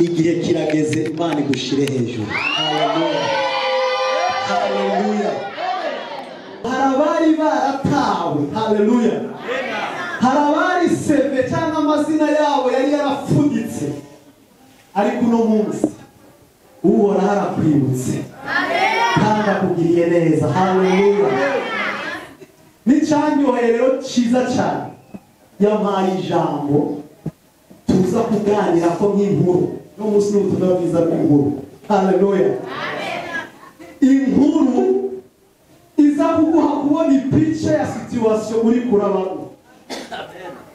igihe kirageze Imana igushire hejuru. Haleluya, haleluya. Harabari baratawe, haleluya. Harabari seve cyangwa amazina yabo yari yarafuditse, ariko uno munsi Uhora harakwibutse kandi akugiriye neza. Haleluya. N'icyanyoheye rero cyiza cyane, yampaye ijambo tuza kuganira ko nk'inkuru no munsi n'ubutumwa bwiza bw'inkuru. Haleluya. Inkuru iza kuguha kubona ipice ya situation uri kurabamo,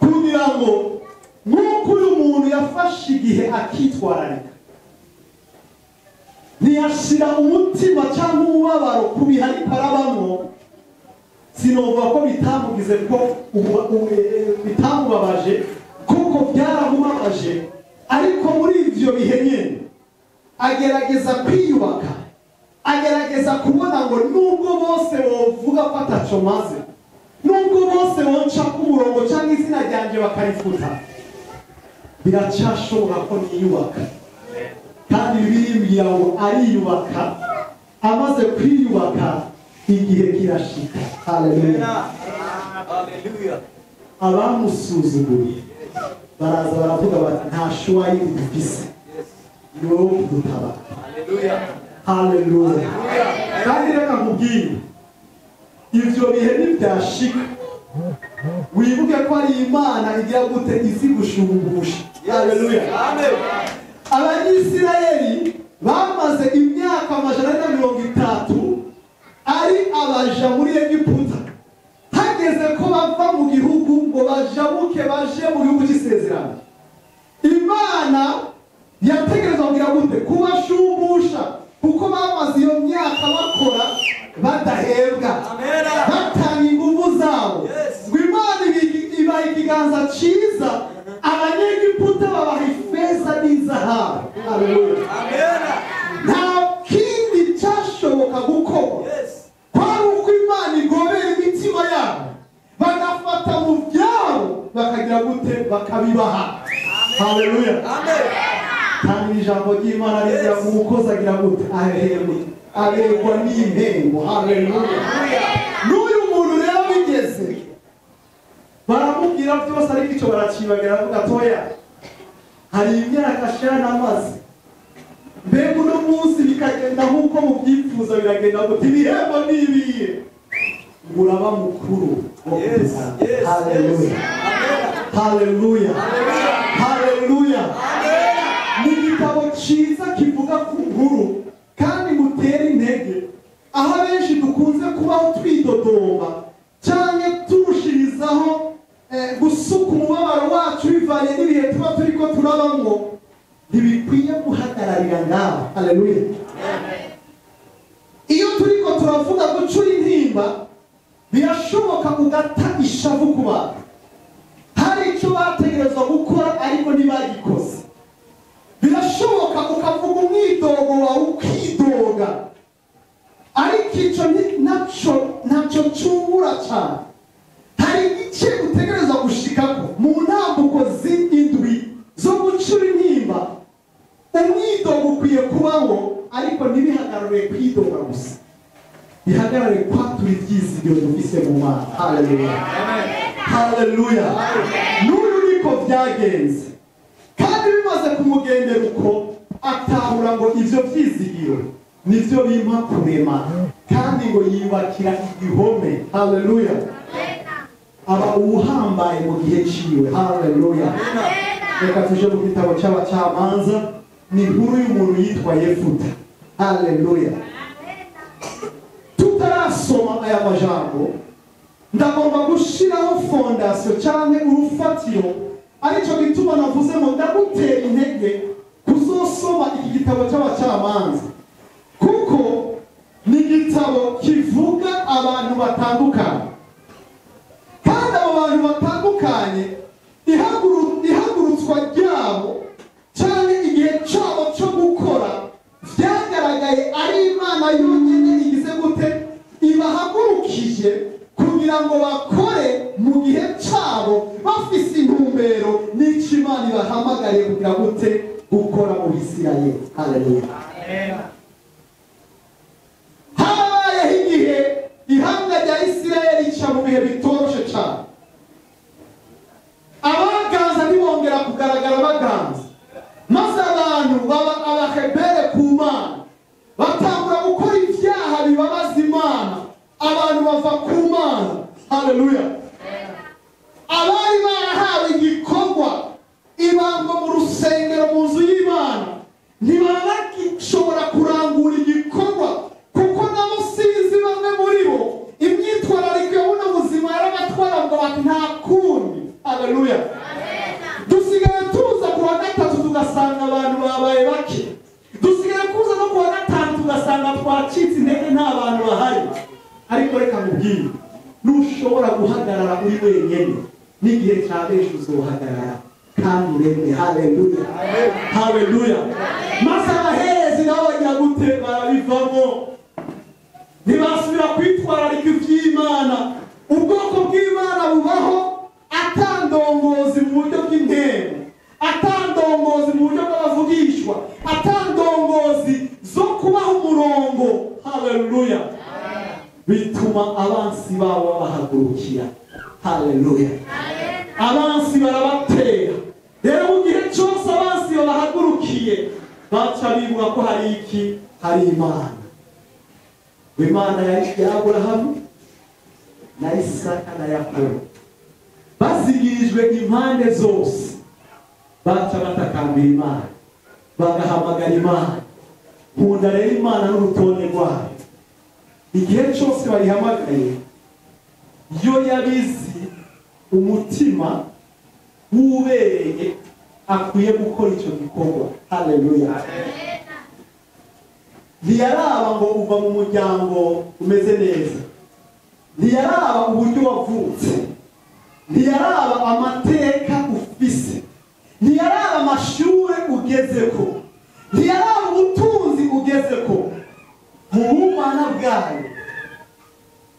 kugira ngo nk'uko uyu muntu yafashe igihe akitwararika, ntiyashira umutima cyangwa umubabaro ku bihe ariko arabamo. Sinovuga ko bitamugize ko bitamubabaje, kuko byaramubabaje, ariko muri ibyo bihe nyine agerageza kwiyubaka, agerageza kubona ngo nubwo bose bovuga ko ataco maze, nubwo bose bonca ku murongo cyangwa izina ryanjye bakarifuta, biracyashoboka ko niyubaka. Kandi birimbira ngo ariyubaka, amaze kwiyubaka igihe kirashika. Haleluya. Haleluya. Abamusuzuguye baraza baravuga bati nta shuwa y'idufise yo kudutaba. Haleluya. Haleluya. Kandi reka nkubwire, ivyo bihe nibyashika, wibuke ko ari Imana igira gute izi gushumbusha. Haleluya. Amen. Abanyisirayeli bamaze imyaka 130 ari abaja muri Egiputa. Hageze ko bava mu gihugu ngo bajabuke baje mu gihugu cy'isezerano, Imana yategereza kugira gute kubashumbusha, kuko bamaze iyo myaka bakora badahembwa, batanga ingufu zabo. Ngo Imana ibaha ikiganza cyiza, Abanyegiputa babaha ifeza n'izahabu. Haleluya. Nta kindi cyashoboka gukora, kwari uko Imana igobera imitima yabo, bagafata mu byabo bakagira gute bakabibaha. Haleluya. Kandi ijambo ry'Imana rigira ngo umukozi agira gute ahembwe, aberekwa n'impembo. Haleluya. N'uyu muntu rero bigeze baramubwira byose, ariko icyo barakibagira, avuga toya hari imyaka ashana amaze, mbega uno munsi bikagenda nk'uko mubyifuza, biragenda gute ibihembo n'ibiye uraba mukuru. Haleluya. Haleluya. Haleluya. Ni igitabo cyiza kivuga ku nkuru kandi gutera intege, aho abenshi dukunze kubaho twidodomba cyane turushirizaho gusuka umubabaro wacu bivanye n'ibihe tuba turiko turabamo. Ntibikwiye guhagararira ngaho. Haleluya. Iyo turiko turavuga gucura intimba, birashoboka kugata ishavu ku bantu, hari icyo bategerezwa gukora ariko ntibagikoze. Birashoboka ukavuga umwidogo wawe ukidoga, ariko icyo ntacyo cyungura cyane. Hari igice utegereza gushikako mu ntambuko z'indwi zo gucura intimba. Umwidogo ukwiye kubaho, ariko ntibihagarare kwidoga gusa, bihagarare kwatura ibyizigiro dufise mu Mana. Haleluya. Haleluya. N'uyu niko byagenze, kandi bimaze kumugendera uko, atahura ngo ivyo byizigiro nivyo bimpa kurema, kandi ngo yubakira igihome. Haleluya. Aba uhambaye mu gihe ciwe. Haleluya. Reka tuje mu gitabo cy'Abacamanza, ni inkuru y'umuntu yitwa Yefuta. Haleluya. Tutarasoma aya majambo, ndagomba gushiraho fondasiyo cyane urufatiro, aricyo gituma navuze ngo ndagutera intege kuzosoma iki gitabo cy'Abacamanza, kuko ni igitabo kivuga abantu batandukanye, kandi abo bantu batandukanye ihagurutswa ryabo cyane igihe cyabo cyo gukora byagaragaye ari Imana yonyine igize gute ibahagurukije, kugira ngo bakore mu gihe cyabo bafise intumbero n'icyo Imana ibahamagariye kugira gute gukora mu Bisirayeli. Haleluya. Habayeho igihe ihanga rya Isirayeli rica mu bihe bitoroshe cyane. Abaganza ntibongera kugaragara baganza, maze abantu baba abahebere ku Mana, batangura gukora ibyaha bibabaza Imana, abantu bava ku Mana. Haleluya. Abari barahawe igikorwa ibanga mu rusengero mu nzu y'Imana ntibaba bagishobora kurangura igikorwa, kuko nabo sinzi bamwe muri bo imyitwarariko yo mu buzima yarabatwara ngo bati nta kundi. Haleluya. Dusigaye tuza ku wa gatatu tugasanga abantu babaye bake, dusigaye kuza no ku wa gatanu tugasanga twacitse intege nta bantu bahari. Ariko reka mubwire, nushobora guhagarara uri wenyine n'igihe cya benshi uzohagarara kandi ureme. Haleluya. Haleluya. Maze abaherezi nabo bagira gute? Barabivamo, ntibasubira kwitwararika iby'Imana. Ubwoko bw'Imana bubaho atandongozi mu buryo bw'intego, atandongozi mu buryo bw'abavugishwa, atandongozi zo kubaho umurongo. Haleluya. Bituma abansi babo bahagurukira. Haleluya. Abansi barabatera. Rero mu gihe cyose abansi babahagurukiye baca bibuka ko hari iki? Hari Imana. Imana ya Aburahamu na Isaka na Yakobo bazigirijwe impande zose, baca batakambira Imana, bagahamagara Imana. Nkunda rero Imana n'urutonde rwayo. Igihe cyose bayihamagaye, yo yabizi umutima w'ubereye akwiye gukora icyo gikorwa. Haleluya. Ntiyaraba ngo uva mu muryango umeze neza, ntiyaraba uburyo wavutse, ntiyaraba amateka ufise, ntiyaraba amashuri ugezeko, ntiyaraba ubutunzi ugezeko. Mu bumana bwayo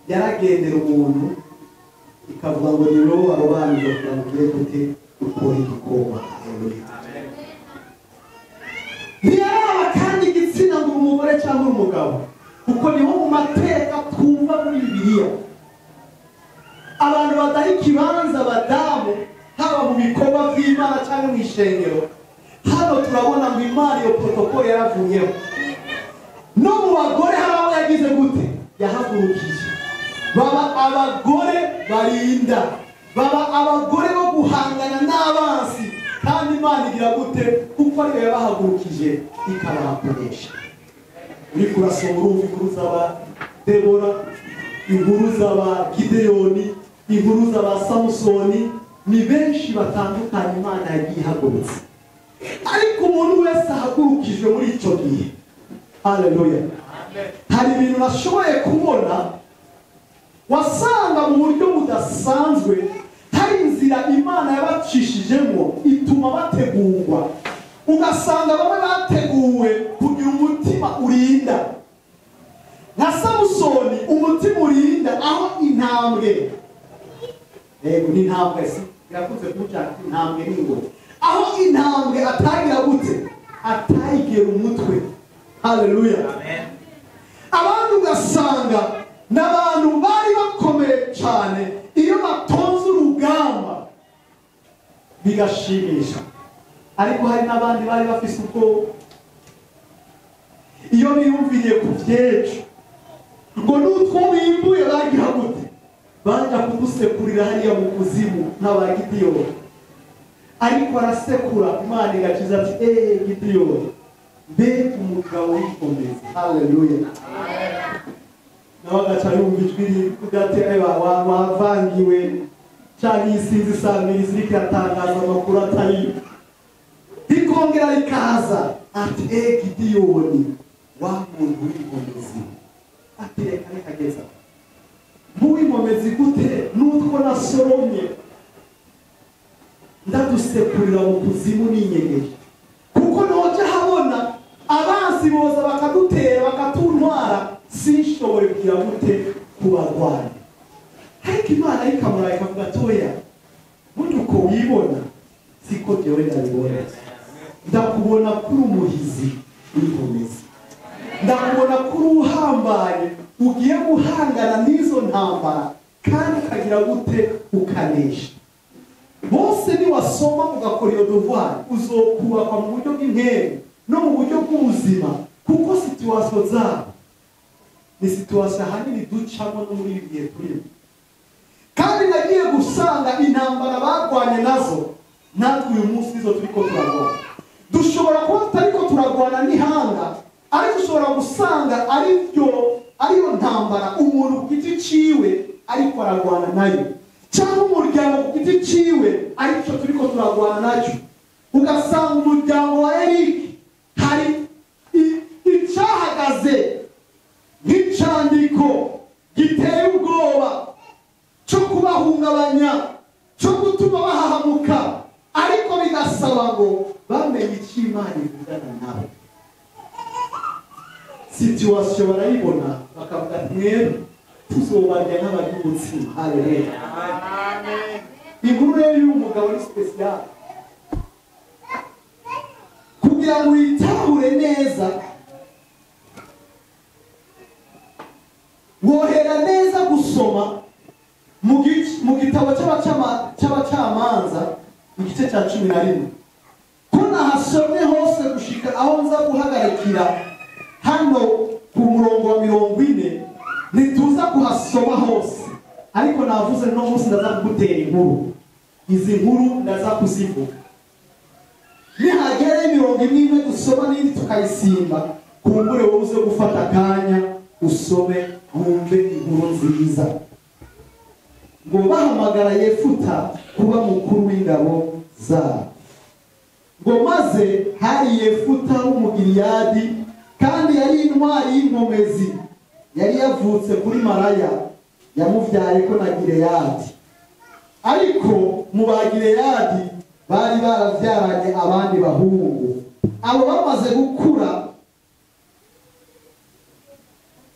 yaragendera umuntu ikavuga ngo ni wowe warobanije kugira ngo ugire gute ukora igikorwa. Ntiyaraba kandi igitsina ngo umugore cyangwa umugabo, kuko niho mu mateka twumva muri Bibiliya abantu badaha ikibanza abadamu, haba mu bikorwa by'Imana cyangwa mu ishengero. Hano turabona ngo Imana iyo protokole yaravuyeho. No mu bagore hari abo yagize gute? Yahagurukije. Baba abagore barinda, baba abagore bo guhangana n'abansi, kandi Imana igira gute? Kuko ariyo yabahagurukije ikabakoresha. Uri kurasoma urumva inkuru z'aba Debora, inkuru z'aba Gideyoni, inkuru z'aba Samusoni. Ni benshi batandukanye Imana yagiye ihagurutse. Ariko umuntu wese ahagurukijwe muri icyo gihe, haleluya, hari ibintu nashoboye kubona wasanga mu buryo budasanzwe. Hari inzira Imana yabacishijemo ituma bategurwa. Ugasanga bamwe bateguwe kugira umutima urinda, nka Samusoni, umutima urinda aho intambwe, ni intambwe si birakunze kumucana intambwe n'ingoro, aho intambwe atagira gute? Atayigera umutwe. Haleluya. Amen. Abantu ugasanga n'abantu bari bakomeye cyane, iyo batonze urugamba bigashimisha. Ariko hari n'abandi bari bafise ubwoba, iyo biyumviriye ku by'ejo ngo n'utwo bimbuye bagira gute? Bajya kudusekurira hariya mu kuzimu nk'aba Gideyoni. Ariko arasekura, Imana igakiza ati Gideyoni, mbega umugabo w'ikomeza. Haleluya. Nawe agaca yumva ijwi rivuga ati wavangiwe, cyangwa isinzi samiri ziriko iratangaza amakuru atari, rikongera rikaza ati Gideyoni, wa muntu w'ikomezi. Ati reka geza muw'inkomezi gute? N'utwo nasoromye ndadusekurira mu kuzimu n'inyegeje, kuko noje habona abansi boza bakadutera bakatuntwara, sinshobore kugira gute kubarwanya. Ariko Imana ikamura ikavuga toya, burya uko wibona siko jewe ndabibona. ndakubona kuri umuhizi w'inkomezi, ndakubona kuri uhambaye ugiye guhangana n'izo ntambara kandi ukagira gute ukanesha. Bose niwasoma ugakora iyo devoir uzokubakwa mu buryo bw'intego no mu buryo bw'ubuzima, kuko situasiyo zabo ni situasiyo ahanini ducamo no muri ibi bihe turimo. Kandi nagiye gusanga intambara barwanye nazo natwe uyu munsi nizo turiko turarwana. Dushobora kuba tutariko turarwana n'ihanga, ariko ushobora gusanga ariyo ntambara umuntu ku giti ciwe ariko ararwana nayo, cyangwa umuryango ku giti ciwe ariko turiko turarwana nacyo. Ugasanga umuryango wa Eric hari icyahagaze nk'icandiko giteye ubwoba cyo kubahungabanya, cyo gutuma bahahamuka, ariko bigasaba ngo bamenye icyo Imana ivugana nabo. Situasiyo barayibona bakavuga mwebwe tuzobarya nk'abagibutsi. Haleluya. Inkuru rero y'umugabo ni special kugira ngo uyitahure neza. Wohera neza gusoma mu gitabo cy'abacamanza igice cya 11, ko nahasomye hose gushika aho nza guhagarikira hano ku murongo wa 40. Ntituza kuhasoma hose, ariko navuze no munsi ndaza kugutera inkuru. Izi nkuru ndaza kuzivuga nihagere 40 dusoma n'indi tukayisimba. Kumbure wowe uze gufata akanya usome wumve inkuru nziza. Ngo bahamagara Yefuta kuba mukuru w'ingabo zabo. Ngo maze hari Yefuta w'umugiliyadi, kandi yari intwari y'inkomezi, yari yavutse kuri Maraya yamuvyaye ko na Gileyadi. Ariko mu Bagileyadi bari baravyaranye abandi bahungu. Abo bamaze gukura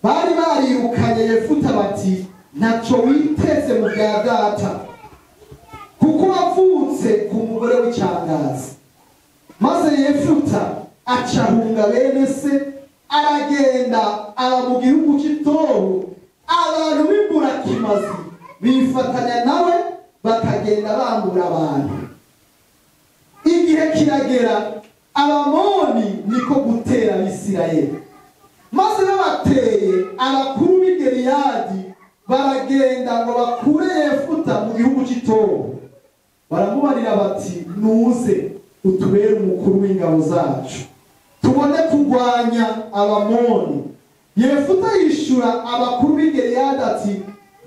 bari barirukanye Yefuta bati ntaco witeze mu bya data, kuko wavutse ku mugore w'icyangazi. Maze Yefuta acahunga bene se, aragenda aba mu gihugu cy'Itobu. Abantu b'imburakimazi bifatanya nawe bakagenda bambura abantu. Igihe kiragera Abamoni niko gutera Abisirayeli. Maze babateye abakuru b'i Gileyadi baragenda ngo bakure Yefuta mu gihugu cy'Itobu. Baramubarira bati nuze utubere umukuru w'ingabo zacu tubone kurwanya Abamoni. Yefuta yishura abakuru b'i Gileyadi ati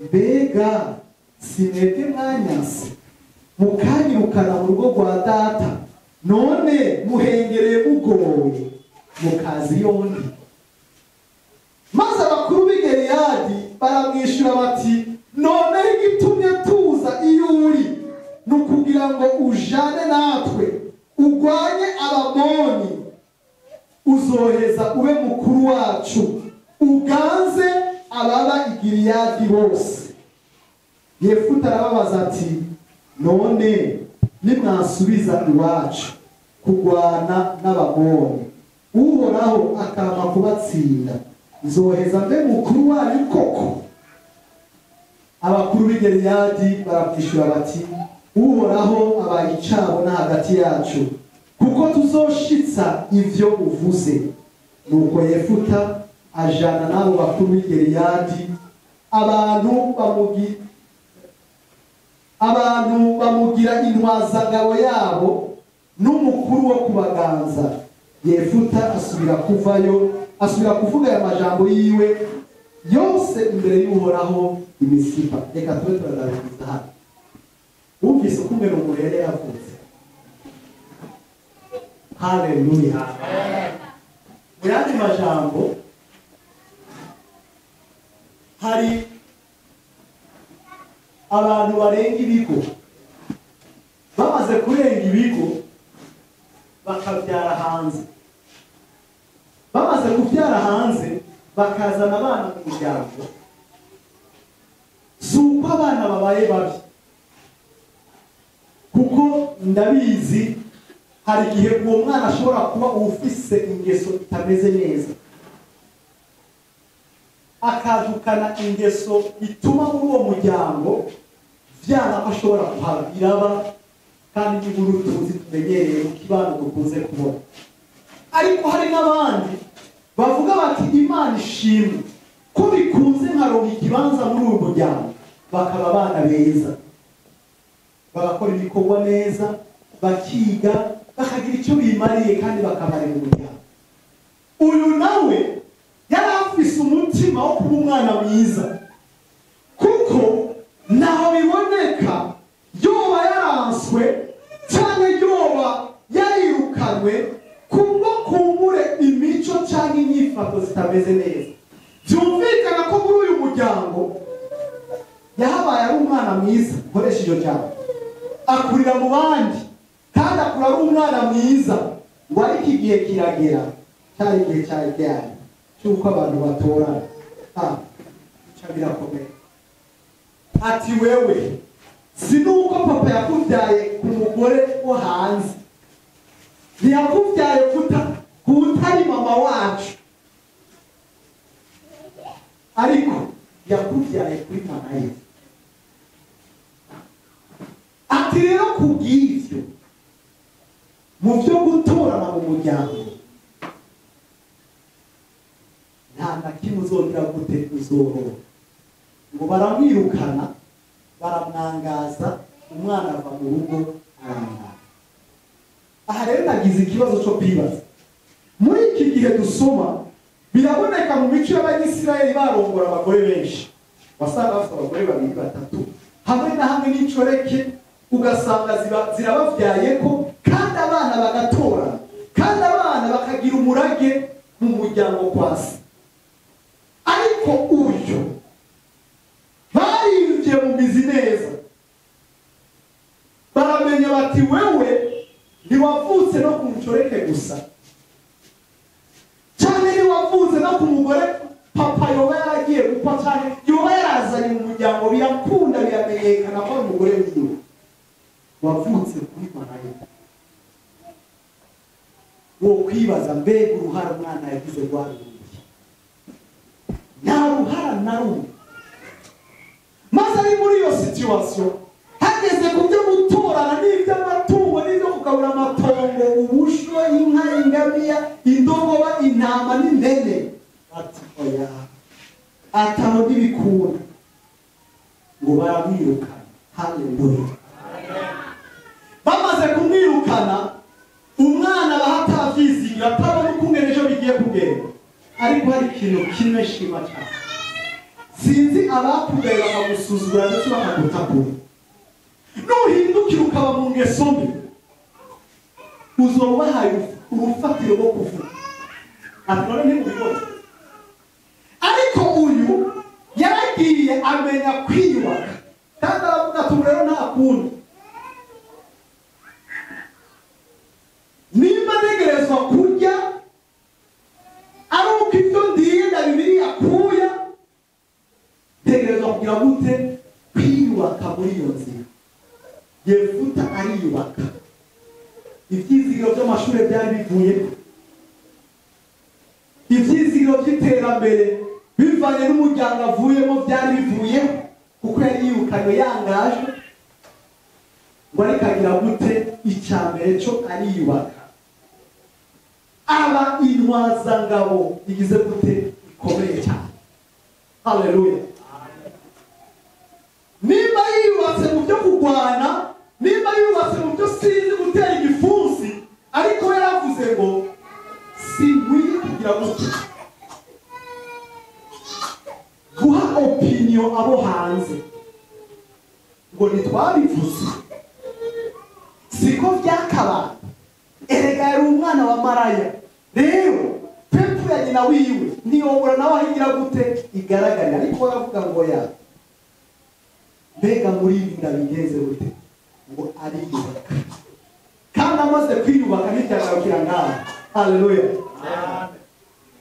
mbega sinebwe mwanyase mukanyirukana mu rugo rwa data, none muhengereye mugowe mukazi yombi. Maze abakuru b'i Gileyadi baramwishura bati none igitumye tuza iyo uri nukugira ngo ujane natwe urwanye Abamoni, uzoheza ube mukuru wacu uganze ababa i Gileyadi bose. Yefuta arababaza ati none nimwasubiza iwacu kurwana n'Abamoni, Uhoraho akama kubatsinda, nzoheza mbe mukuru wanyu koko? Abakuru b'i Gileyadi baramwishura bati Uhoraho abaye icabo na hagati yacu, kuko tuzoshitsa ivyo uvuze. Nuko Yefuta ajana n'abo bakuru b'i Gileyadi, abantu bamugira intwazangabo yabo n'umukuru wo kubaganza. Yefuta asubira kuvayo, asubira kuvuga aya majambo yiwe yose imbere y'Uhoraho i Misipa. Reka tube turarabiriza hano. Wumvise kumwe n'umurere yavutse. Haleluya. Mu yandi majambo hari abantu barenga ibigo. Bamaze kurenga ibigo bakabyara hanze. Bamaze kubyara hanze bakazana abana mu muryango. Si uko abana babaye babi, kuko ndabizi hari igihe uwo mwana ashobora kuba ufise ingeso itameze neza, akajukana ingeso ituma muri uwo muryango vyanga ko ashobora kuhaba iraba, kandi n'iburu tuzi tumenyereye mu kibano dukunze kubona. Ariko hari n'abandi bavuga bati Imana ishimwe ko bikunze nkaronka ikibanza muri uwo muryango, bakaba abana beza, bagakora ibikorwa neza, bakiga, bakagira icyo bimariye kandi bakabarira umuryango. Uyu nawe yari afise umutima wo kuba umwana mwiza, kuko naho biboneka yoba yaranswe cyangwa yoba yarirukanywe kubwo kumbure imico cyangwa inyifato zitameze neza. Byumvikana ko muri uyu muryango yahabaye ari umwana mwiza, ukoresha iryo jambo, akurira mu bandi kandi akura ari umwana mwiza, ngo ariko igihe kiragera, cyari igihe cyari ryari cy'uko abantu batorana. Ca birakomeye. Ati wewe si nuko papa yakubyaye ku mugore wo hanze, ntiyakubyaye kutari mama wacu, ariko yakubyaye kuri mama ye. Ati rero kubw'ivyo mu byo gutorana mu muryango nta na kimwe uzongera gute uzorora. Ngo baramwirukana, baramwangaza, umwana ava mu rugo arangara. Aha rero nagize ikibazo cyo kwibaza, muri iki gihe dusoma biraboneka mu mico y'Abanyisirayeli barongora abagore benshi, wasanga bafite abagore babiri batatu, hamwe na hamwe n'incoreke ugasanga zirabavyaye ko, kandi abana bagatora, kandi abana bakagira umurage mu muryango kwasi. Ariko uyu barivye mu mizi neza, baramenya bati wewe ntiwavutse no ku mucoreke gusa, cyane ntiwavutse no ku mugore papa yoba yaragiye gupfa, cyane yoba yarazanye mu muryango, birakunda biramenyekana ko umugore wiwe wavutse kuri Mariya. Wo kwibaza mbega uruhara umwana yagize rwaruye? Nta ruhara na rumwe. Maze ari muri iyo situation hageze ku byo gutorana n'iby'amatungo n'ibyo kugabura amatongo, ubusho, inka, ingamiya, indogoba, intama n'indene, ati oya, ataho n'ibikunda, ngo baramwirukana. Haleluya. Bamaze kumwirukana, umwana bahatavyizigira, atabona ukungene ejo bigiye kugenda. Ariko hari ikintu kimwe shima cyane, sinzi abakugaye bakagusuzugura ndetse bakagutakura, nuhindukira ukaba mu ngeso mbi, uzoba ubahaye urufatiro rwo kuvuga ati none ntimubibona. Ariko uyu yaragiye amenya kwiyubaka, kandi aravuga ati rero nta kundi, nimba ntegerezwa kurya ari uko ibyo ndiye na Bibiliya kuya, ntegerezwa kugira gute? Kwiyubaka muri iyo nzira. Yefuta ariyubaka, ibyizigiro by'amashuri byari bivuyeho, ibyizigiro by'iterambere bivanye n'umuryango avuyemo byari bivuyeho, kuko yari yirukanywe yangajwe, ngo ariko agira gute? Icya mbere cyo ariyubaka, aba intwazangabo igize gute? Ikomeye cyane. Haleluya. Nimba yiyubatse mu byo kurwana, nimba yiyubatse mu byo sinzi gutera igifunsi, ariko yaravuze ngo sinkwiye kugira gute? Guha opinion abo hanze, ngo ntitwabivuze, siko byakabaye. Erega yari umwana wa Maraya, rero pepu ya nyina wiwe ntiyobora nawe ahigira gute? Igaragarira. Ariko baravuga ngo ya mbega muri ibi ndabigenze gute? Ngo ariyubaka, kandi amaze kwiyubaka ntibyagarukiye ngaho. Haleluya.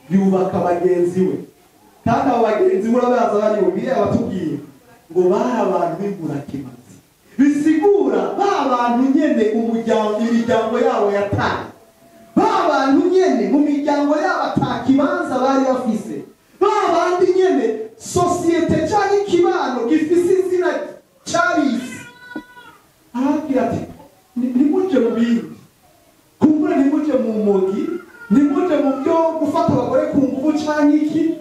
Yubaka bagenzi we, kandi abo bagenzi we urabaza bari mu biriya batubwiye ngo bari abantu b'ingurakimazi, bisigura ba bantu nyene imiryango yabo yataye, ba bantu nyene mu miryango yabo atakibanza bari bafise, ba bandi nyene sosiyete cyangwa ikibano gifise izina cyabisi. Arabwira ati nimuje mu bindi, kumbura nimuje mu mogi, nimuje mu byo gufata abagore ku nguvu cyangwa iki.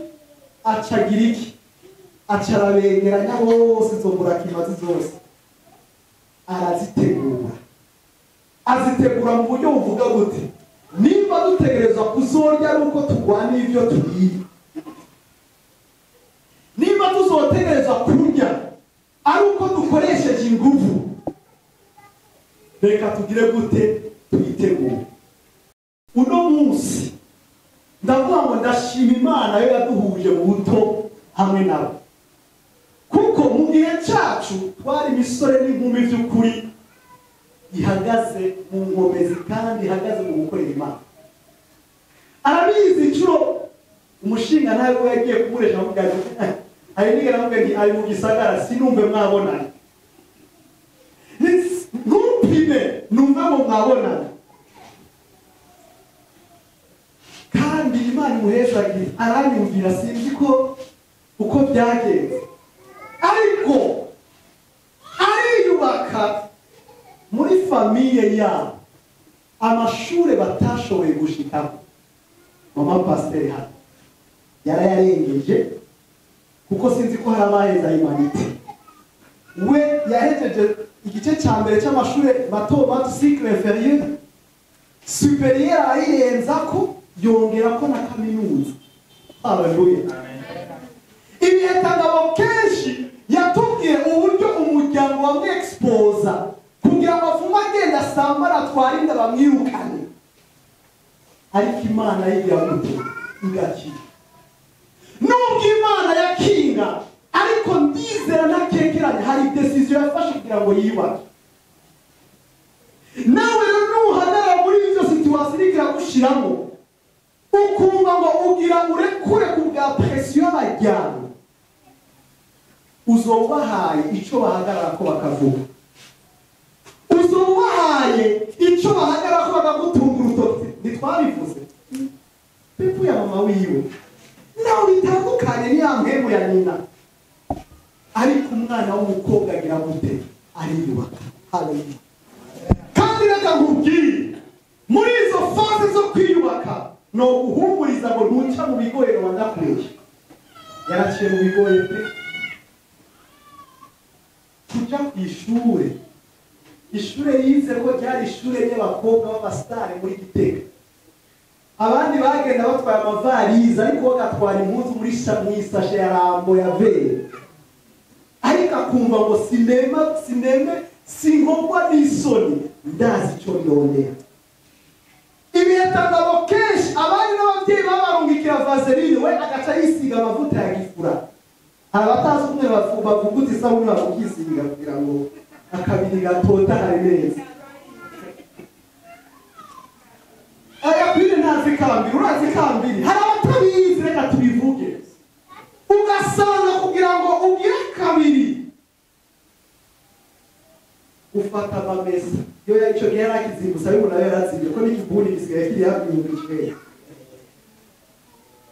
Acagira iki? Acarabegeranya bose izo mburakimazi zose arazitegura. Azitegura mu buryo buvuga gute? Nimba dutegereza kuzorya ari uko turwana ibyo turiye, nimba tuzotegereza kurya ari uko dukoresheje ingufu, reka tugire gute? Tuyitegure. Uno munsi ndavuga ngo ndashima Imana yo yaduhuje mu buto hamwe nabo, kuko mu gihe cyacu twari imisore n'inkumi by'ukuri ihagaze mu nkomezi kandi ihagaze mu gukorera Imana. Arabizi inshuro umushinga nawe we yagiye kumuresha mu bwaje ari nigera mvuga nti ari mu gisagara sinumve mwabonana, ntumpime numve ngo mwabonana. Kandi Imana imuhezagira aranyumvira, sinzi ko uko byagenze, ariko ariyubaka muri famiye yabo amashure batashoboye gushikamo. Mama pasiteri hano yarayarengeje, kuko sinzi ko hari abaheza imanite. We yahejeje igice cya mbere cy'amashure mato mato cycle inférieur, supérieur ayirenza ko yongera ko na kaminuza. Haleluya. Ibihetangabo kenshi yatubwiye uburyo umuryango wamwexposa kugira ngo avume agenda asambara atwara inda bamwirukane, ariko Imana yigira gute? Igakira. Nubwo Imana yakinga, ariko ndizera ntakekeranye hari decision yafashe kugira ngo yiyubake. Nawe nuhagarara muri izo situation igira gushiramo, ukumva ngo ugira urekure ku bwa pression y'abajyana, uzobahaye icyo bahagarara ko bakavuga, uzobahaye icyo bahagarara ko bakagutunga urutoki. Ntitwabivuze pepu ya mama wiwe nawe bitandukanye niya mpemu ya nyina, ariko umwana w'umukobwa agira gute? Ariyubaka. Haleluya. Kandi reka nkubwire, muri izo fase zo kwiyubaka no guhumuriza ngo ntuca mu bigoye Rwanda kuresha. Yaraciye mu bigoye pe, kuja ku ishure yize ko ryari ishure ry'abakobwa b'abasitari muri Gitega. Abandi bagenda batwaye amavarize, ariko bagatwara impuzu muri isashe ya rambo ya vere, ariko akumva ngo singomba n'isoni, ndazi icyo byonera. Ibihetangabo kenshi abandi n'ababyeyi babarungikira vaseline, we agaca yisiga amavuta ya gifura. Abatazi umwe bavuguta isabune bakisiga kugira ngo akabiri gatota hari neza. Aya kwire ntazi kambiri, urazi kambiri, hari abatabizi, reka tubivuge. Ugasanga kugira ngo ugire kabiri ufata amamesa yo yaco yarakizimbusa ariko nayo yarazimye ko n'ikibuni gisigaye kiri hafi y'umukwe.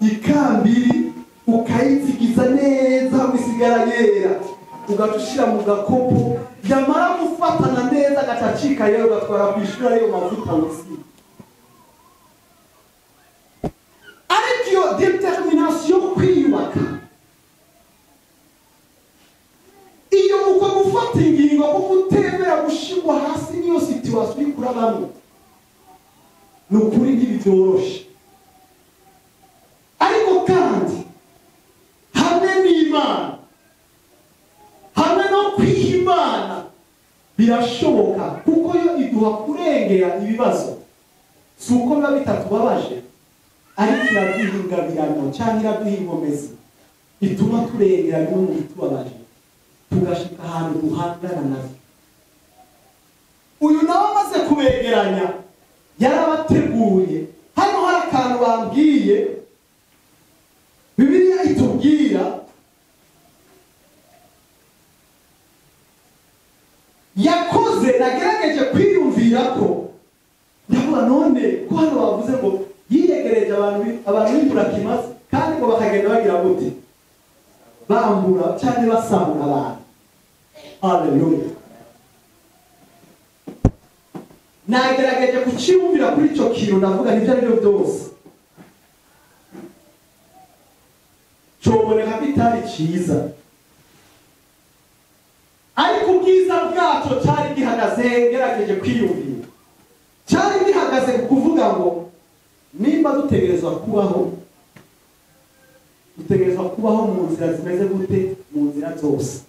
Ikambiri ukayizigiza neza wisigara yera, ugatushira mu gakopo, yamara gufatana neza agacacika yero gatwara kwishura yo mavuta wisi. Ariko iyo determination kwiyubaka, iyo uko gufata ingingo ko gutemera gushigwa hasi niyo situation ikurabamo, nukuri ntibyoroshe. Ariko kandi hamwe n'Imana, hamwe no kwihimana birashoboka, kuko yo iduha kurengera ibibazo. Suko biba bitatubabaje, ariko iraduha ingabirano cyangwa iraduha inkomezi ituma turengera bimwe mu bitubabaje, tugashika ahantu duhangana navyo. Uyu nawe amaze kubegeranya yarabateguye. Hano hari akantu bambwiye Bibiliya itubwira, abantu b'imbura kimaze kandi ngo bakagenda bagira gute bambura cyangwa basambura abantu. Haleluya. Nagerageje kucyumvira kuri icyo kintu ndavuga n'ibyo ari byo byose cyoboneka bitari cyiza, ariko ubwiza bwacyo cyari gihagaze. Ngerageje kwiyumvira cyari gihagaze kuvuga ngo nimba dutegerezwa kubaho mu nzira zimeze gute, mu nzira zose.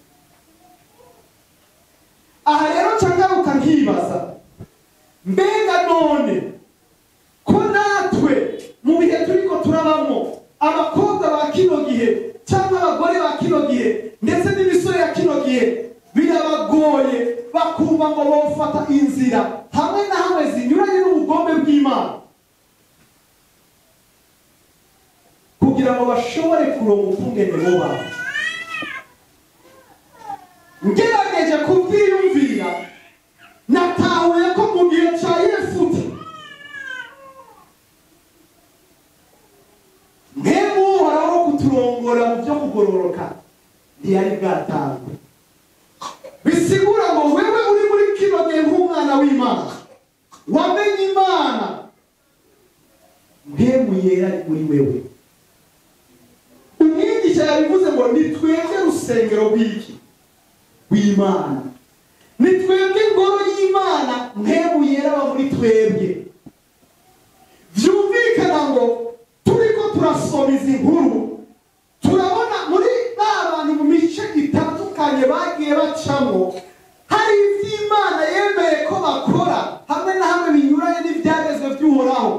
Aha rero cyangwa nkibaza, mbega none ko natwe mu bihe turiko turabamo abakobwa ba kino gihe cyangwa abagore ba kino gihe ndetse n'imisore ya kino gihe birabagoye bakumva ngo bofata inzira hamwe na hamwe zinyuranye n'ubugombe bw'Imana kugira ngo bashobore kuronka ukungene bubaho. Ngerageje kubyiyumvira natahuye ko mu gihe cya Yefuta mwemu haraho kuturongora mu byo kugororoka ntiyari bwatangwe. Bisigura ngo wewe uri muri kino gihe nk'umwana w'Imana wamenye Imana, mwemu yera ari muri wewe. Umwigisha yabivuze ngo nitwebwe rusengero w'Imana, nitwebwe ingoro y'Imana, mwemu yera aba muri twebwe. Byumvikana ngo turiko turasoma izi nkuru turabona muri abantu mu mice itandukanye bagiye bacamo hari iby'Imana yemeye ko bakora hamwe na hamwe binyuranye n'ibyagezwe by'Uhoraho.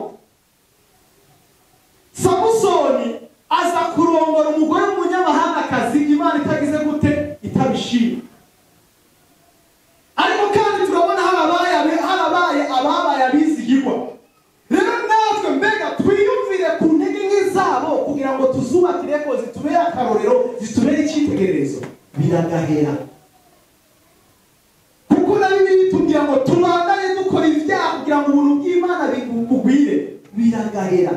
Samusoni aza kurongora umugore w'umunyamahangakazi Imana itagize gute, itabishima. Ariko kandi turabona harabaye ababaye abizigirwa. Rero natwe mbega twiyumvire ku ntege nk'izabo kugira ngo tuzubakire ko zitubere akarorero, zitubere icyitegererezo. Biragahera kuko na Bibiliya itubwira ngo tubandanye dukora ibyaha kugira ngo ubuntu bw'Imana bugwire. Biragahera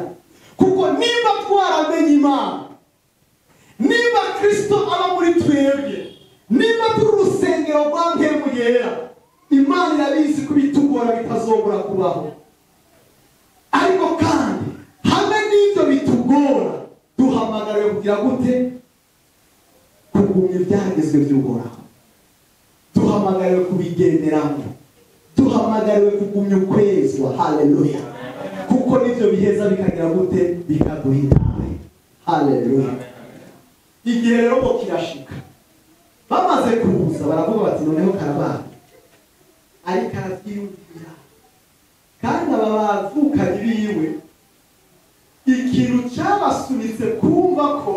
kuko nimba twaramenye Imana, nimba Kristo aba muri twebwe, nimba turi urusengero rwa mpemu yera, Imana irabizi ko bitugora bitazobora kubaho. Ariko kandi hamwe n'ibyo bitugora duhamagariwe kugira gute, kugumya ibyagezwe by'Uhoraho, duhamagariwe kubigenderamo, duhamagariwe kugumya ukwezwa. Haleluya. Kuko nibyo biheza bikagira gute, bikaduha intare. Haleluya. Igihe rero ngo kirashika bamaze kuza baravuga bati noneho karabaye, ariko arabyiyumvira kandi aba bavukanye biwe ikintu cyabasunitse kumva ko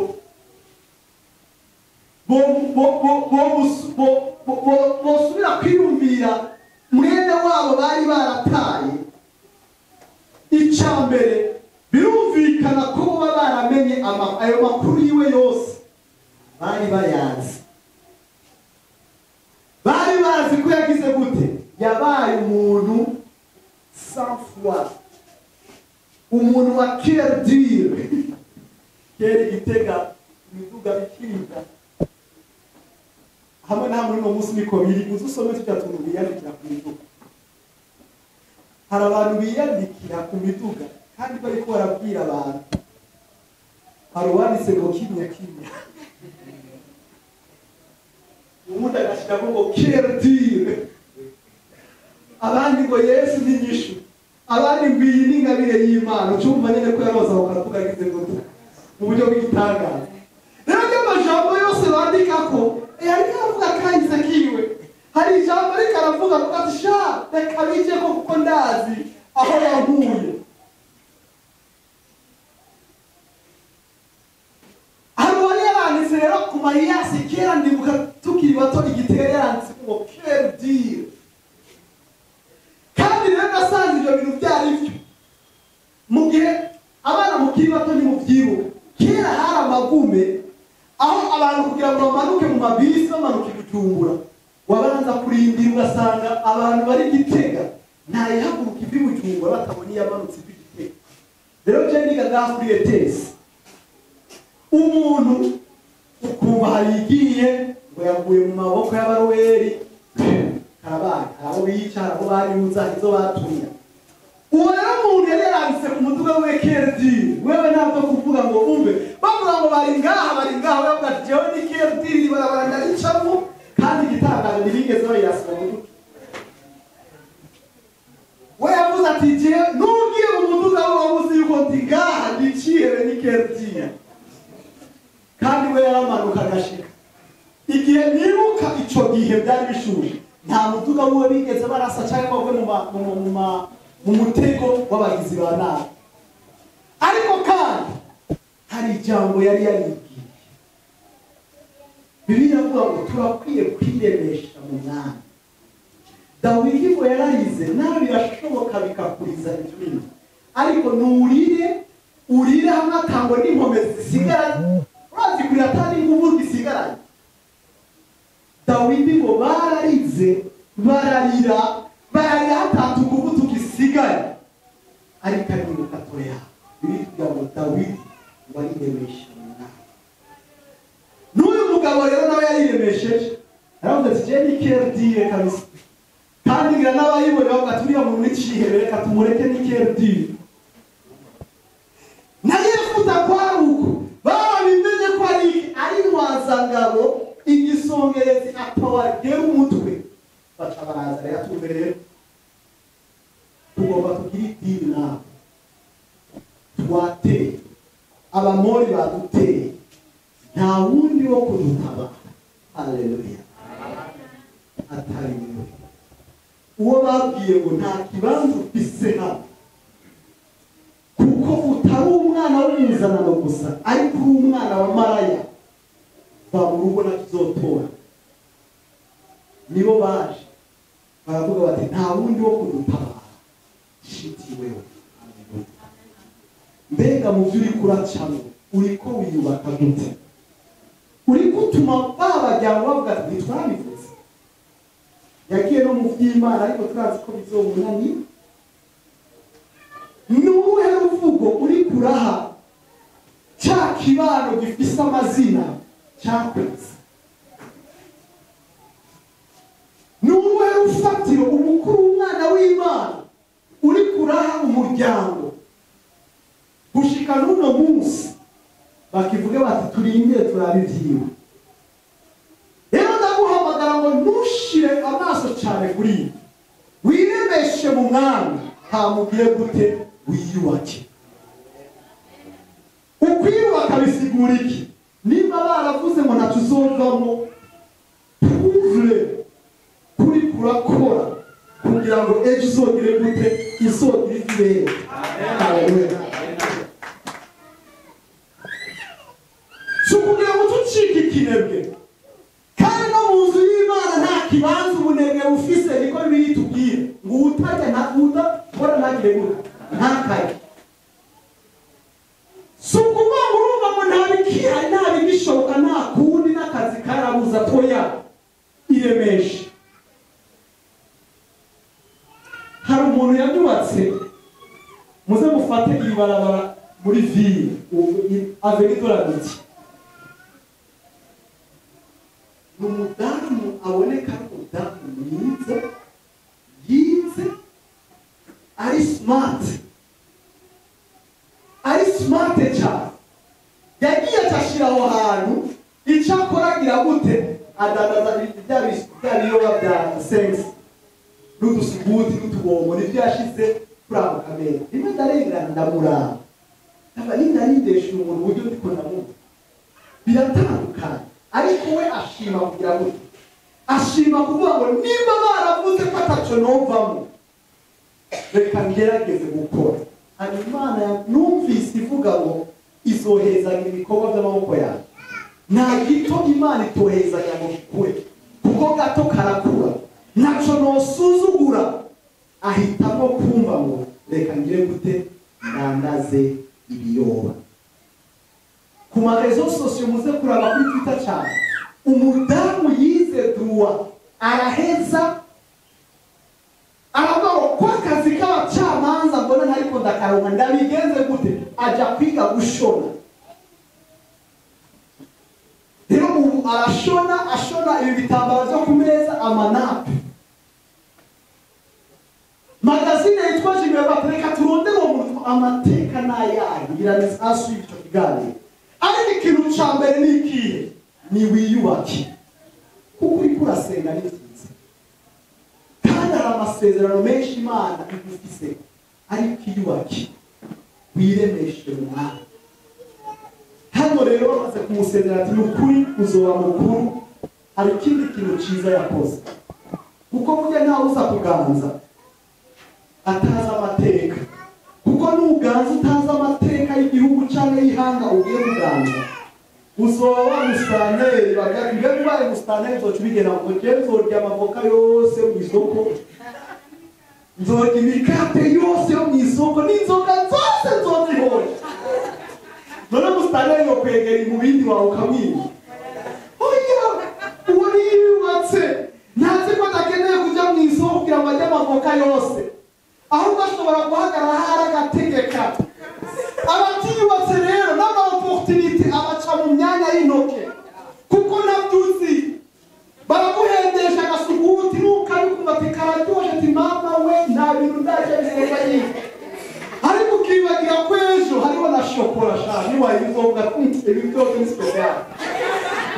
bosubira kwiyumvira mwene wabo bari barataye. Icyambere birumvikana ko baba baramenye ayo makuru yiwe yose, bari bayazi, bari bazi ko yagize gute, yabaye umuntu sans foi, umuntu wa kerdire keri gitega imiduga bikinga hamwe na hamwe no musi mikobiri uzusome tujatuntu biyandikira ku miduga. Hari abantu biyandikira ku miduga kandi bari ko barabwira abantu, hari uwanditse ngo kimya umuntu agashiramo ngo kerdire, abandi ngo Yesu ni nyishu, abandi ngwiyi n'ingabire y'Imana. Ucyumva nyine ko yaroza bakavuga agize ngo mu buryo bw'igitangaza. Rero y'amajambo yose bandika ko ariko avuga kahise kiwe, hari ijambo ariko aravuga ko ati sha reka bije ko kuko ndazi aho yankuye. Hari wari yaranditse rero ku Mariyasi kera ndibuka tukiri bato igitega yaranditse ngo kerdire. Kandi rero nasanze ibyo bintu byari byo mu gihe abana mukiri bato ni mu byibuka. Kera hari amagume aho abantu kugira ngo bamanuke mu mabisi bamanuke Bujumbura, wabanza kurindira ugasanga abantu bari Gitega ntayihaguruka ivi Bujumbura batabona yamanutse ivi Gitega. rero je niga gafuriye tesi umuntu ukumva harigiye ngo yaguye mu maboko y'abaroweri karabaye abo bicara abo bariuza izo batunya uwo rero umuntu yari yaranditse ku muduga we kerdi wewe ntabwo kuvuga ngo umve bavuga ngo bari ngaha bavuga ati jewe ni kerdi barabara ndacamo kandi igitangaje ntibigeze bayirasira mu muduga we yavuze ati je nugiye mu muduga wabuze yuko ndi ngaha ndicihere ni kerdi kandi we yaramanuka agashika igihe niruka ico gihe byari bishuje nta muduga we bigeze barasa cyangwa bave mu mutego w'abagizi ba nabi ariko kandi hari ijambo yari yaribwiye Bibiliya avuga ngo turakwiye kwiremesha mu mwami Dawidi ngo yararize nawe birashoboka bikakuriza ibyo bintu ariko urire hamwe atango n'inkomezi zisigaranye urazi kuri atari nguvu gisigaranye Dawidi ngo bararize bararira hatatu nguvu tugisigaye ariko ari mu katoya Bibiliya ngo Dawidi wariremesha mu mwami n'uyu mugabo rero nawe yariremesheje aravuga ati je ni kerdiye kabisa kandi ngira n'abayibone bavuga ati uriya muntu n'icihere reka tumureke ni kerdiye naye futa kwaruko babimenye ko ari ntwazangabo igisongerezi atawagera umutwe baca baraza rero tumbereye tugomba kugira idini nawe twateye abamori baduteye nta wundi wo kudutaba haleluya atari wewe uwo babwiye ngo nta kibanza ufise hano kuko utari umwana w'umuzanano gusa ariko uri umwana wa maraya va mu rugo nakizotora nibo baje baravuga bati nta wundi wo kudutabara shiti wewe mbega mu byuri kuracamo uriko wiyubaka gute uri gutuma babajyana bavuga ati ntitwabivuze yagiye no mu by'Imana ariko turazi ko bizomunanira n'uruhe ruvugo uri kuraha cya kibano gifise amazina cyakwezi n'uruhe rufatiro umukuru w'umwana w'Imana uri kuraha umuryango gushika n'uno munsi bakivuge bati turindire turabivyiwe rero ndaguhamagara ngo ntushire amaso cyane kuri wiremeshe mu mwami hamugire gute wiyubake ukwiyubaka bisigura iki niba baravuze ngo natuzovamo tuvure kuri kurakora kugira ngo ejo uzogire gute izogire ibere amen kugira ngo tucike ikinebwe kandi no mu nzu y'Imana nta kibanza ubunebwe bufise niko biri tubwire ngo utajya ntakuda kora ntagire gute ntakaye sukuba urumva ngo ntabikihari ntabigishoboka nta kundi n'akazi karabuza toya iremeshe hari umuntu yanyubatse muze mufate ibarabara muri ville avenidoramiti umudamu aboneka ari umudamu mwiza yize ari smart cyane yagiye acashira aho hantu icyo akoragira gute adadaza bya biyoba bya sense n'udusuguti n'utubombo nibyo yashize kuri ako kamera rimwe ndarengana ndamuraba ndarindesha umuntu uburyo ndiko ndamubona biratandukanye ariko we ashima kugira ngo ashima kuvuga ngo nimba baravuze ko ataco novamo reka ngerageze gukora hari Imana numvise ivuga ngo izohezaga ibikorwa by'amaboko yawe nta gito Imana itohezanya ngo kure kuko gato karakura naco nosuzugura ahitamo kumva ngo reka ngire gute ndandaze ibiyoba ku marezo sosiyo muze kuraba kuri Twitter cyane umudamu yize droit araheza aravuga ko akazi k'abacamanza mbona ntariko ndakaronka ndabigenze gute ajya kwiga gushona. Rero ubu ashona ibi bitambaro byo ku meza, amanape. Magazine yitwa Jimmy batereka turondera umuntu amateka n'ayaye kugira ngo asu icyo kiganiro. Ariko ikintu cya mbere ni ikihe? Ni wiyubake. Kuko uri kurasenga ni byiza. Kandi hari amasezerano menshi Imana igufise. Ariko iyubake. Wiremeshe mu mwanya. Hano rero bamaze kumusezerana ati ukuri uzoba mukuru. Hari ikindi kintu cyiza yakoze. Kuko burya ntawe uza kuganza atazi amateka. Kuko nuganza utazi amateka y'igihugu cyangwa y'ihanga ugiye kuganza, uzoba mustaneri bagati byo baye mustaneri zocubigena ngo genzo ry'amavoka yose mu isoko, nzorya imikate yose yo mu isoko n'inzoga zose nzozibona. None mustaneri yo kwegera mu bindi wawe ukamwiba. Oya uwo niyubatse ntazi ko atakeneye kujya mu isoko kugira ngo ajye amavoka yose, ahubwo ashobora guhagarara haragategeka. Abatiyubatse rero n'ama-opportunity abaca mu myanya y'intoke, kuko nabyuzi baraguhendesha agasuguti n'ukabikumva ati kararyoshye ati mama we nta bintu ndaje bisoza yiwe, ariko ukibagira ko ejo hariho na shokora sha niwayivuga ibi byose ni special.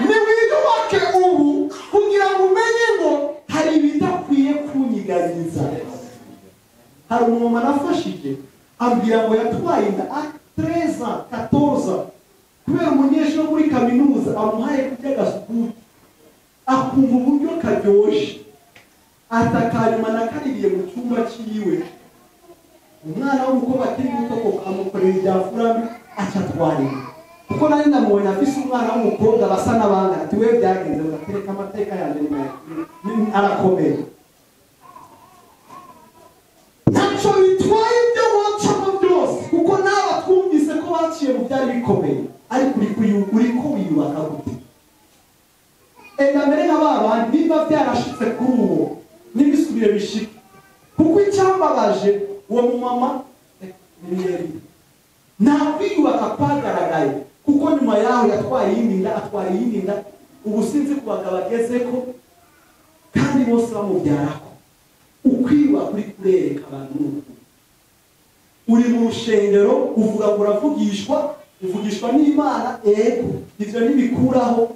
Niwiyubake ubu kugira ngo umenye ngo hari ibidakwiye kunyiganiza. Hari umuntu anafashije ambwira ngo yatwaye inda 13 14 kubera umunyeshuri muri kaminuza amuhaye kujya gasukuti, akumva uburyo karyoshe, atakanyuma nakaririye mu cyumba cyiwe. Umwana w'umukobwa akiri muto ko amukorera ibyafurami acatwara. Kuko nari ndamubonye afise umwana w'umukobwa basa n'abanga ati we byagenze ugatereka amateka yanjye ni arakomeye. Ntaco bitwaye ibyo wacamo byose, kuko nawe twumvise ko baciye mu byari bikomeye, ariko uri ko wiyubaka gute? Enda mbere nk'ababandi niba byarashitse kuri uwo n'ibisubire bishike. Kuko icyambabaje uwo mumama nimyeri nta kwiyubaka kwagaragaye, kuko nyuma yaho yatwaye iyindi nda, ubu sinzi ku bagabo agezeko kandi bose bamubyarako. Ukwiba kuri kurereka abantu uri mu rushengero uvuga ngo uvugishwa n'Imana, ego ivyo ntibikuraho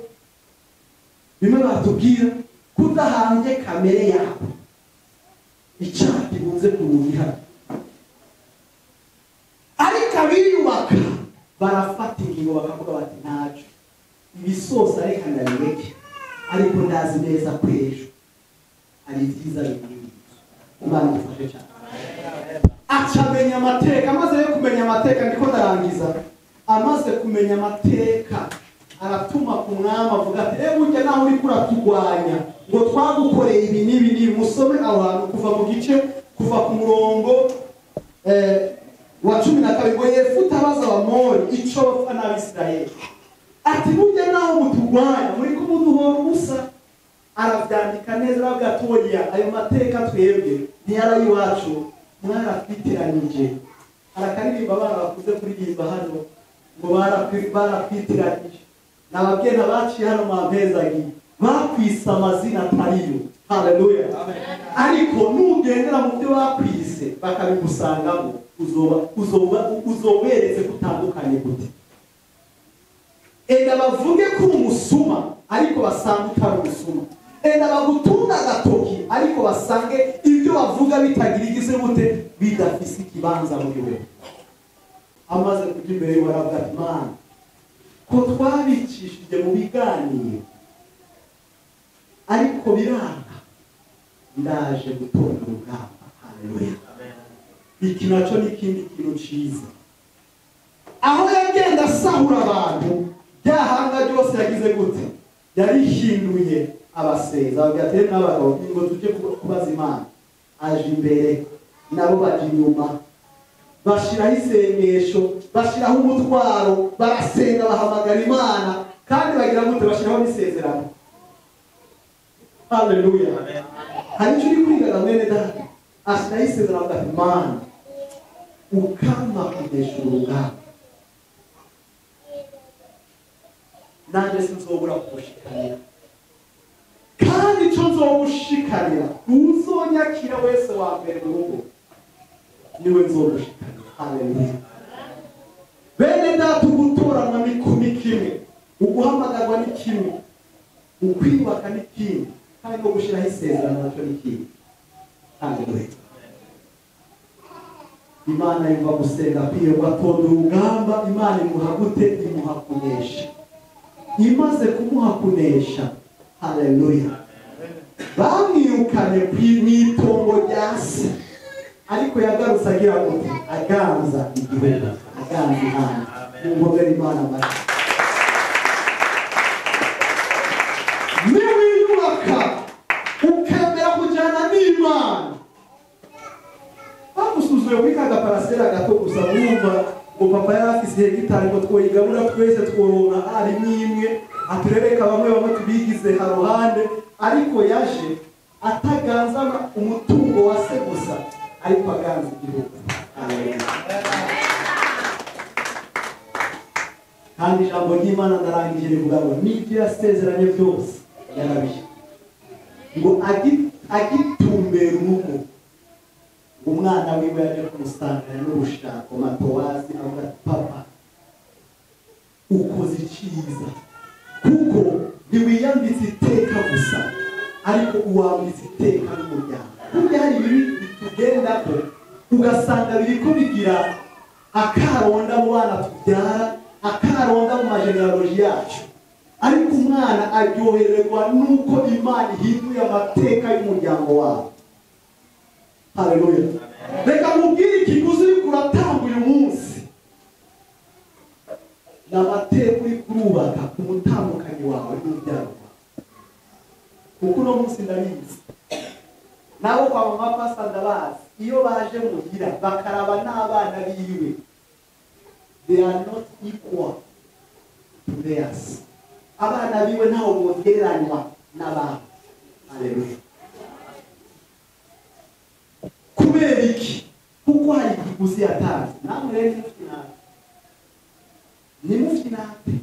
bimwe batubwira kudahambye kamere yawe icyaha kibuze kuwubiha. Ariko abiyubaka barafata ingingo bakavuga bati ntaco ibisosa reka ndabireke, ariko ndazi neza ko ejo ari byiza bibiri. Imana ifashe cyane. Acamenya amateka, amaze kumenya amateka ndiko ndarangiza. Amaze kumenya amateka aratuma ku mwami avuga ati burya naho uri kuratugwanya ngo twagukoreye ibi n'ibi. Musome aho hantu kuva ku murongo wa 12 ngo Yefuta abaza Abamori ico bapfa n'Abisirayeli ati burya naho mutugwanya muri ko muduhora ubusa. Arabyandika neza agatoya ayo mateka twebwe ntiyara iwacu mwarafitiranije. Arakaririmba abana bakuze kuririmba hano ngo barafitiranije n'ababyeyi baciye hano mampezagi bakwisa amazina atariyo. Haleluya, amen. Ariko nugendera mu byo bakwise bakabigusangamo uzoberetse kutandukanye gute. Enda bavuge ko umusuma ariko basanga utari umusuma. Enda bagutunga agatoki ariko basange ibyo bavuga bitagira igize gute bidafise ikibanza muri we. Amaze kujya imbere baravuga ati Mana ko twabicishije mu biganiro ariko biranga, ndaje gutonda urugamba. Haleluya, iki naco ni ikindi kintu ciza. Aho yagenda asahura abantu byahanga byose yagize gute yarihinduye abaseza bagatera n'abagabo ngo tujye kubaza Imana. Aje imbere nabo baje inyuma, bashiraho isengesho, bashiraho umutwaro, barasenga bahamagara Imana kandi bagira gute bashiraho n'isezerano. Haleluya, amen. Hari icyo uri kwiga mwene data ashiraho isezerano ati Imana ukama kudesha urugamba nanjye sinzobura kugushikanira kandi icyo nzogushikanira uzonyakira wese wa mbere mu rugo niwe nzogushikanira. Haleluya. Bene data, ugutoranywa ni kimwe, uguhamagarwa ni kimwe, ukwibaka ni kimwe, kandi no gushyiraho isezerano nacyo ni kimwe. Haleluya. Imana yumva gusenga kwiye gatonda urugamba. Imana imuha gute? Imuha kunesha. Imaze kumuha kunesha, haleluya, bamwirukanye mw'itongo rya se, ariko yagarutse agira gute? Aganza igihugu, aganza Imana. Mumvogere Imana amashyi. Niwiyubaka ukemera kujyana n'Imana, bagusuzuye kuri ka gaparasera gato gusa, wumva ngo papa yari afise hegitari ngo twoyigabura twese tworonka ari n'imwe, aturereka bamwe tubigize haruhande, ariko yaje ataganza umutungo wa se gusa, ariko aganza igihugu. Kandi ijambo ry'Imana ndarangije rivuga ngo n'ibyo yasezeranye byose yarabiye, ngo agitumbera urugo, umwana wiwe yaje kumusangira n'urushako matowazi, avuga ati papa ukoze icyiza, kuko ntiwiyambitse iteka gusa, ariko uwambitse iteka n'umuryango. Burya hari ibintu bitugendako ugasanga biriko bigira akaronda mu bana tubyara, akaronda mu magenealoji yacu, ariko umwana aryohererwa nuko Imana ihinduye amateka y'umuryango wabo. Haleluya. Reka mubwire ikiguzi uri kuratanga uyu munsi, n'amateka uri kurubaka ku mutambukanyi wawe n'ubyaro wawe. Kuko uno munsi ndabizi, nabo kwa mama pasta ndabazi, iyo baje muhira bakaraba n'abana biwe, they are not equal to theirs. Abana biwe ntaho bogereranywa n'ababo. Haleluya. Kubera iki? Kuko hari ikiguzi yatanze. Namwe rero nimufite natwe,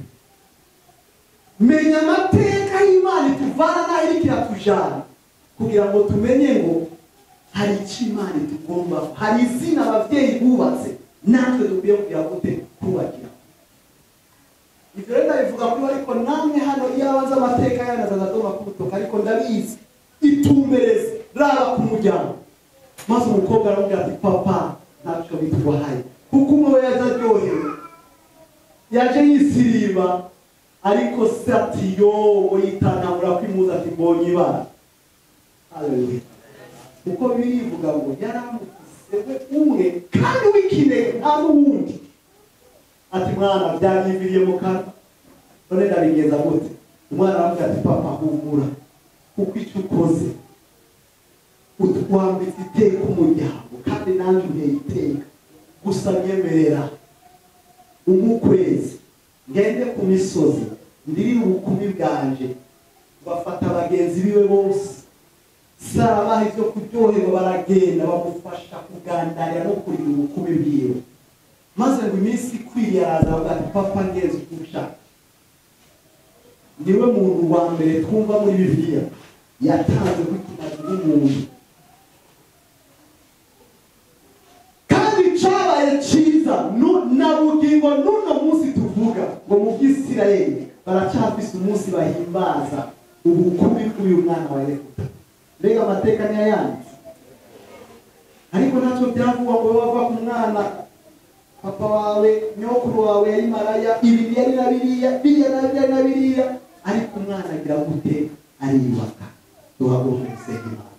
menya amateka y'Imana ituvana n'aho iriko iratujana, kugira ngo tumenye ngo hari icyo Imana itugomba, hari izina ababyeyi bubatse, natwe dukwiye kugira gute? Kubakira. Ibyo rero ndabivuga kuri, ariko namwe hano iyo abanza amateka yanazaza doma kubutoka, ariko ndabizi itumbereze raba ku muryango. Maze umukobwa aramubwira ati papa ntacyo bitwaye, kuko umwe yaje aryohewe, yaje yisiriba, ariko satiyo ngo yitanamura kwimuza ati mbonye ibara. Haleluya. Kuko birivuga ngo yaramufise we umwe kandi w'ikinege nta n'uwundi, ati mwana byanyiviriye mu kanwa, none ndabigenza gute? Umwana aramubwira ati papa humura, kuko icyo ukoze utwambitse iteka umuryango, kandi nanjye unteye iteka. Gusa nyemerera umukwezi ngende ku misozi ndirire ubukumi bwanje, bafata abagenzi biwe bose, sarabaha ibyo kuryoherwa, baragenda bamufasha kugandarira no kurira ubukumi bwiwe. Maze ngo iminsi ikwiriye araza avuga ati papa ngenzi ushaka. Niwe muntu wa mbere twumva muri Bibiliya yatanze kwitinaza n'umuntu, kandi cyabaye cyiza na bugingo n'uno munsi tuvuga ngo mu Bwisirayeli baracyafise umunsi bahimbaza ubukumi bw'uyu mwana wa Yefuta. Mbega amateka ni ayandi, ariko ntacyo byavugwa ngo bava ku mwana papa wawe nyokuru wawe yari maraya, ibi yari na biriya na biriya, ariko umwana agira gute? Ariyubaka. Duhaguruke dusenge Imana.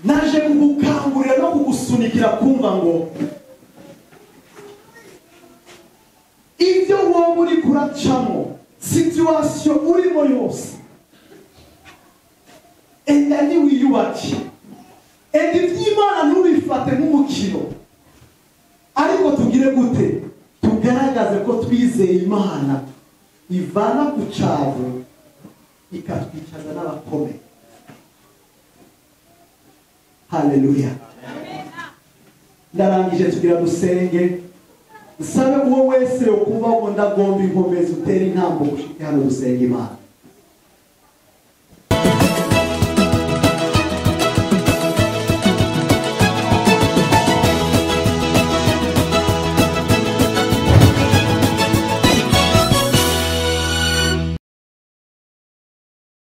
Naje kugukangurira no kugusunikira kumva ngo ibyo wowe uri kuracamo, situation urimo yose, enda niwiyubake, enda iby'Imana ntubifate nk'umukino, ariko tugire gute? Tugaragaze ko twizeye Imana ivana ku cyavu ikatwicaza n'abakomeye. Haleluya. Ndarangije tugira dusenge. sabe uwo wese yo kuba ngo ndagomba inkomezi utera intambo gushika hano gusenga Imana